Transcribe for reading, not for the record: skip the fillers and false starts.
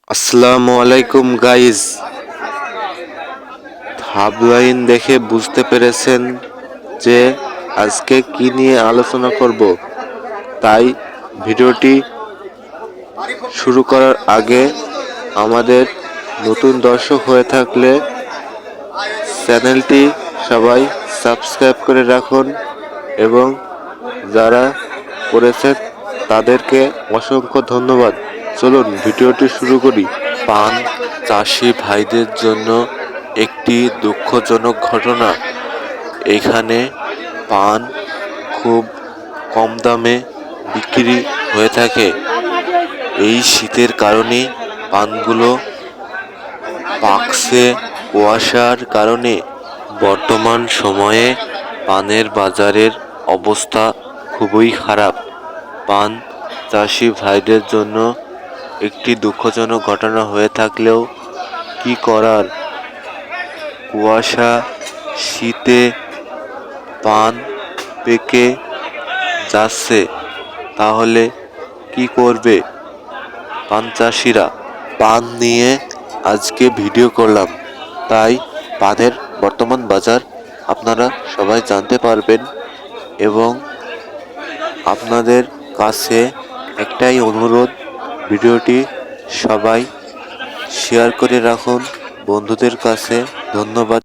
আসসালামু আলাইকুম guys. Thumbnail দেখে বুঝতে পেরেছেন যে আজকে কি নিয়ে আলোচনা করব। তাই ভিডিওটি শুরু করার আগে আমাদের নতুন দর্শক হয়ে থাকলে চ্যানেলটি সবাই সাবস্ক্রাইব করে রাখুন এবং যারা করেছেন তাদেরকে অসংখ্য ধন্যবাদ। চলুন ভিডিওটি শুরু করি। পান চাষি ভাইদের জন্য একটি দুঃখজনক ঘটনা। এখানে পান খুব কম দামে বিক্রি হয়ে থাকে। এই শীতের কারণে পানগুলো পাকছে কুয়াশার কারণে। বর্তমান সময়ে পানের বাজারের অবস্থা খুবই খারাপ। পান চাষি ভাইদের জন্য একটি দুঃখজনক ঘটনা হয়ে থাকলেও কি করার, কুয়াশা শীতে পান পেকে যাচ্ছে, তাহলে কি করবে পান চাষিরা? পান নিয়ে আজকে ভিডিও করলাম, তাই পানের বর্তমান বাজার আপনারা সবাই জানতে পারবেন। এবং আপনাদের কাছে একটাই অনুরোধ, ভিডিওটি সবাই শেয়ার করে রাখুন বন্ধুদের কাছে। ধন্যবাদ।